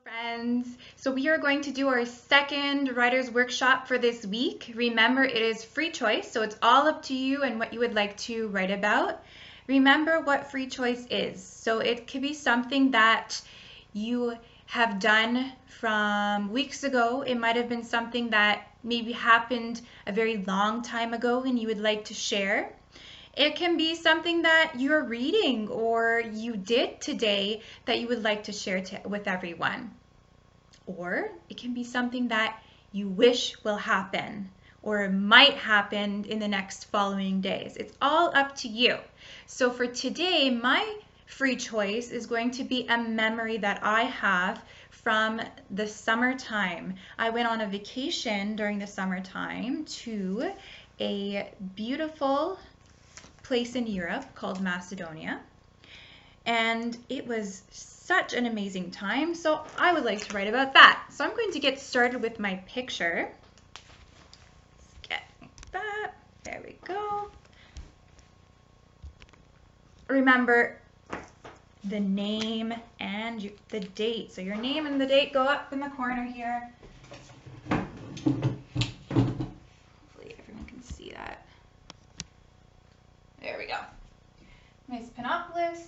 Friends, so we are going to do our second writer's workshop for this week. Remember, it is free choice, so it's all up to you and what you would like to write about. Remember what free choice is. So it could be something that you have done from weeks ago. It might have been something that maybe happened a very long time ago and you would like to share. It can be something that you're reading or you did today that you would like to share with everyone. Or it can be something that you wish will happen or might happen in the next following days. It's all up to you. So for today, my free choice is going to be a memory that I have from the summertime. I went on a vacation during the summertime to a beautiful place in Europe called Macedonia. And it was such an amazing time, so I would like to write about that. So I'm going to get started with my picture. Let's get that. There we go. Remember the name and the date. So your name and the date go up in the corner here. Hopefully everyone can see that. There we go. Miss Panopoulos.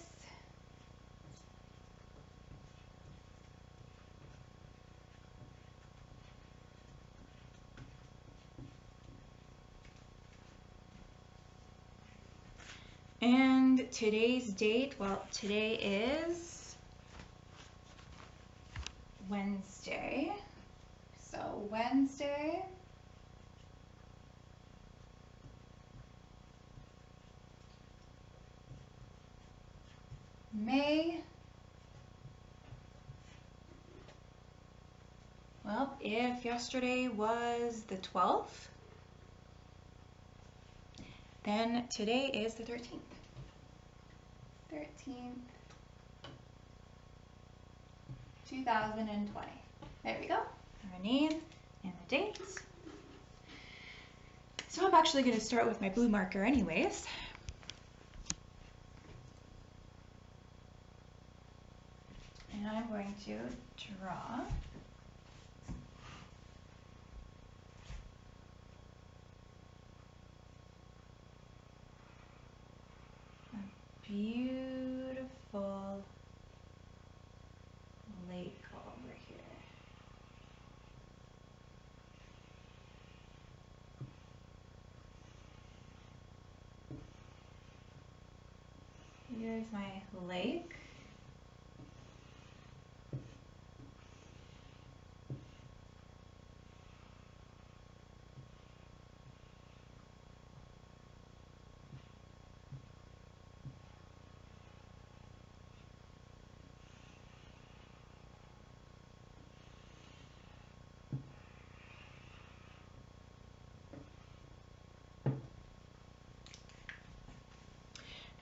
And today's date, well, today is Wednesday. So Wednesday, May, well, if yesterday was the 12th, then today is the 13th. 13th, 2020. There we go. Our name and the dates. So I'm actually going to start with my blue marker anyways. And I'm going to draw a beautiful lake over here. Here's my lake.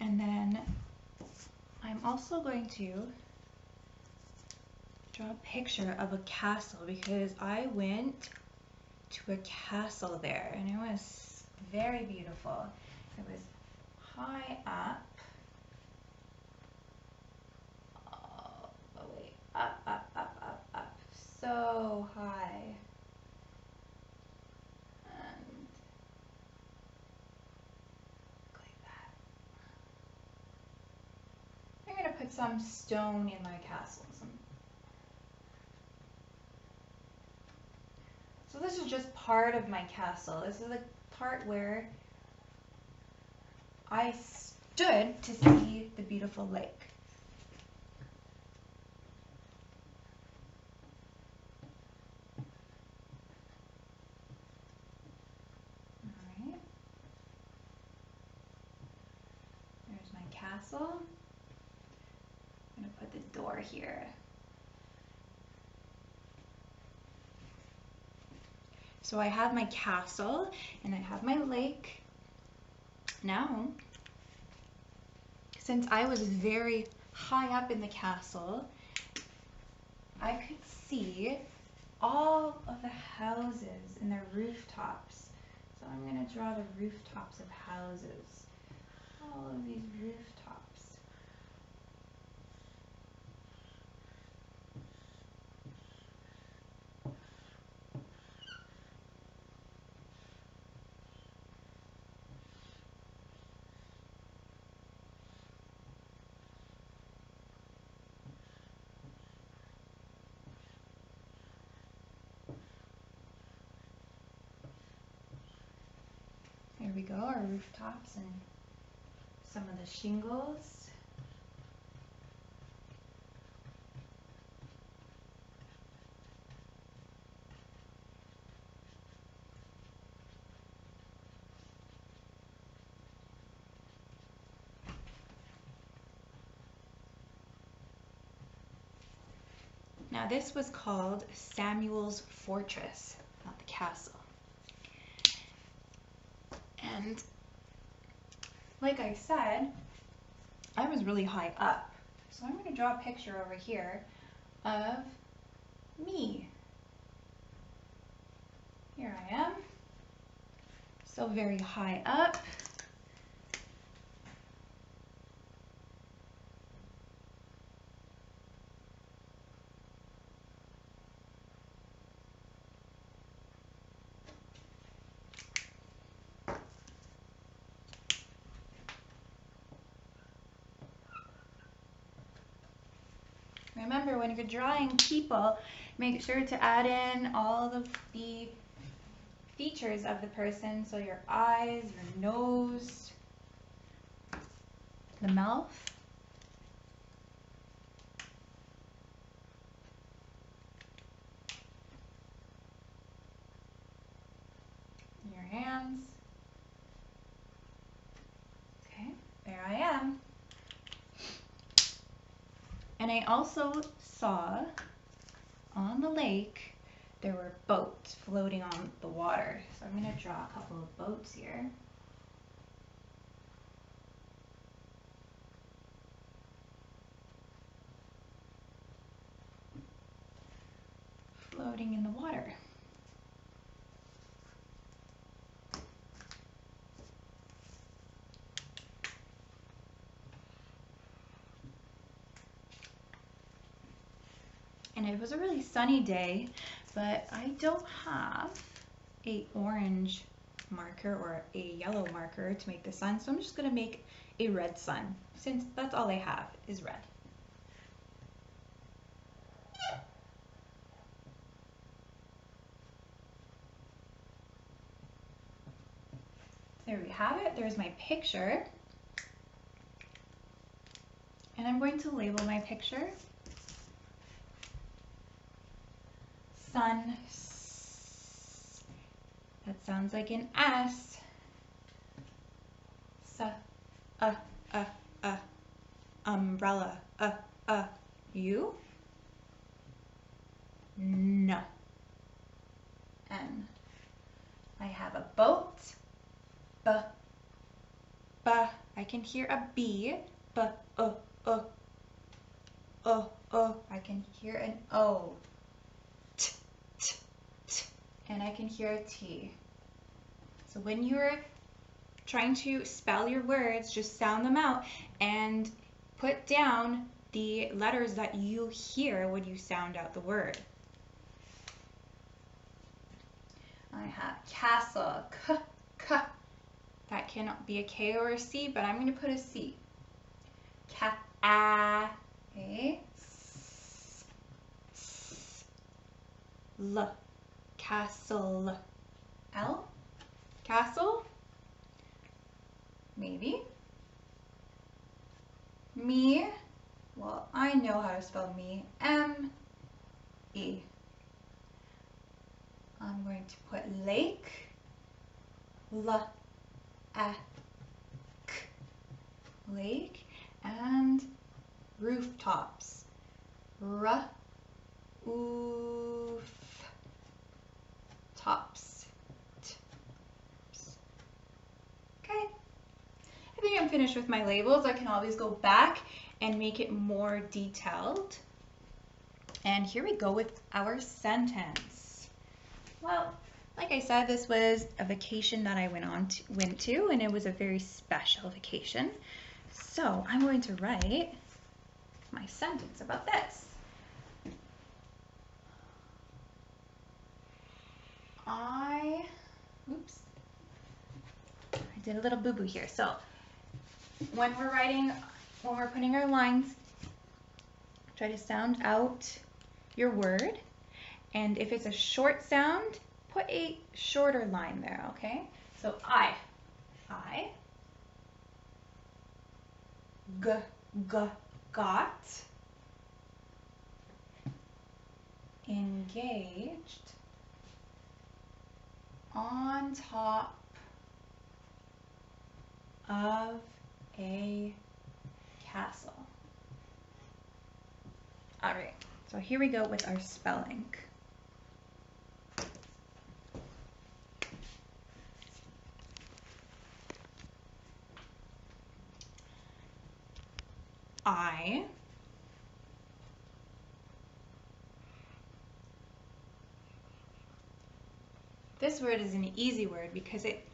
And then I'm also going to draw a picture of a castle because I went to a castle there and it was very beautiful. It was high up, all the way up, up, up, up, up, so high. And like that. I'm going to put some stone in my castle. So this is just part of my castle. This is the part where I stood to see the beautiful lake. All right. There's my castle. I'm going to put the door here. So I have my castle and I have my lake. Now, since I was very high up in the castle, I could see all of the houses and their rooftops. So I'm going to draw the rooftops of houses. All of these rooftops. we go, our rooftops and some of the shingles. Now this was called Samuel's Fortress, not the castle. And like I said, I was really high up. So I'm going to draw a picture over here of me. Here I am. So very high up. Remember, when you're drawing people, make sure to add in all of the features of the person. So your eyes, your nose, the mouth. Your hands. Okay, there I am. And I also saw on the lake there were boats floating on the water. So I'm going to draw a couple of boats here. Floating in the water. And it was a really sunny day, but I don't have a orange marker or a yellow marker to make the sun, so I'm just going to make a red sun, since that's all I have is red. There we have it. There's my picture. And I'm going to label my picture sun. That sounds like an S. Umbrella. You? No. N. I have a boat. I can hear a B. I can hear an O. And I can hear a T. So when you're trying to spell your words, just sound them out and put down the letters that you hear when you sound out the word. I have castle, k. That cannot be a K or a C, but I'm going to put a C. Okay. L. Castle. L. Castle. Maybe. Me. Well, I know how to spell me. M-E. I'm going to put lake. L-A-K. Lake. And rooftops. R-oof. Tops. Okay. I think I'm finished with my labels. I can always go back and make it more detailed. And here we go with our sentence. Well, like I said, this was a vacation that I went to, and it was a very special vacation. So I'm going to write my sentence about this. I did a little boo-boo here. So when we're putting our lines, try to sound out your word. And if it's a short sound, put a shorter line there, okay? So I I. G, got. Engaged. On top of a castle. All right, so here we go with our spelling. I. This word is an easy word because it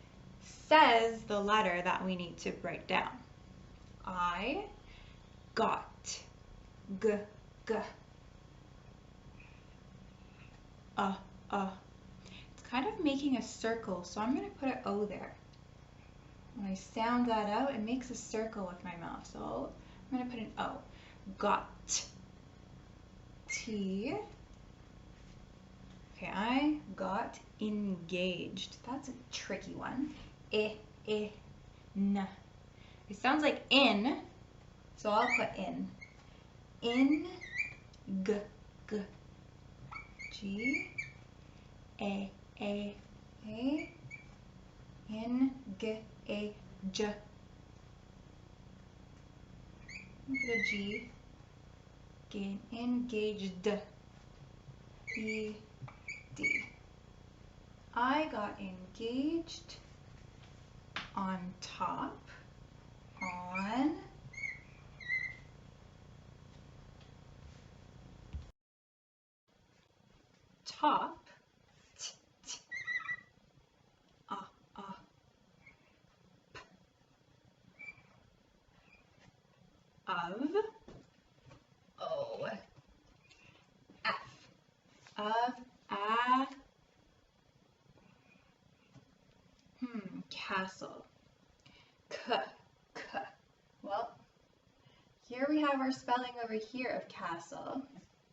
says the letter that we need to write down. I got. G, g. It's kind of making a circle, so I'm going to put an O there. When I sound that out, it makes a circle with my mouth, so I'm going to put an O. Got. T. Okay, I got engaged. That's a tricky one. N. It sounds like in, so I'll put in. In. G. G. A. In. G. A. J. Put a G. Engaged. E. D. I got engaged on top, on top, t, t, p, of, O, F, of, a, castle, k. Well, here we have our spelling over here of castle,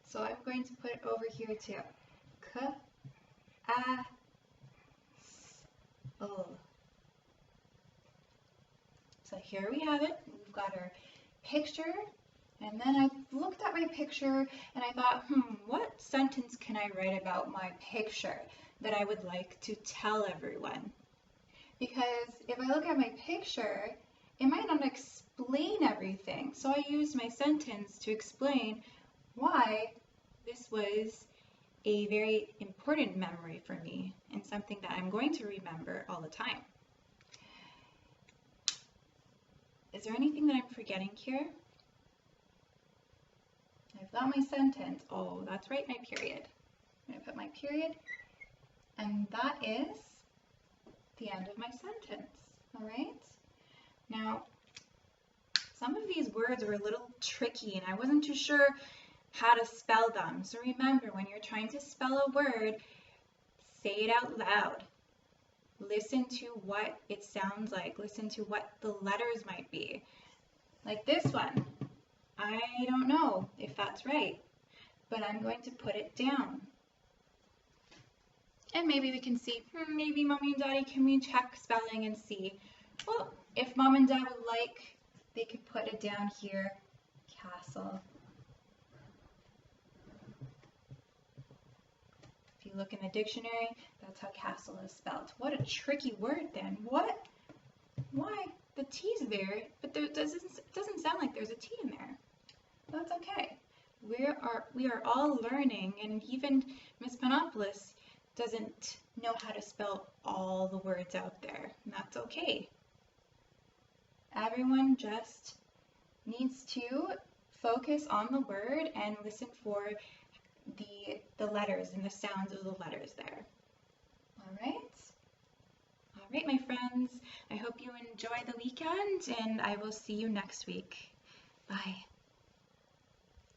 so I'm going to put it over here too. K, a, s, l. So here we have it. We've got our picture, and then I looked at my picture and I thought, what sentence can I write about my picture that I would like to tell everyone? Because if I look at my picture, it might not explain everything. So I used my sentence to explain why this was a very important memory for me and something that I'm going to remember all the time. Is there anything that I'm forgetting here? I've got my sentence. Oh, that's right, my period. I'm going to put my period, and that is the end of my sentence. All right? Now, some of these words are a little tricky, and I wasn't too sure how to spell them. So remember, when you're trying to spell a word, say it out loud. Listen to what it sounds like. Listen to what the letters might be. Like this one. I don't know if that's right, but I'm going to put it down. And maybe we can see, maybe Mommy and Daddy, can we check spelling and see? Well, if Mom and Dad would like, they could put it down here, castle. If you look in the dictionary, that's how castle is spelled. What a tricky word then. What? Why? The T's there, but it doesn't sound like there's a T in there. That's okay. We are all learning, and even Miss Panopoulos doesn't know how to spell all the words out there, and that's okay. Everyone just needs to focus on the word and listen for the letters and the sounds of the letters there. All right, my friends. I hope you enjoy the weekend, and I will see you next week. Bye.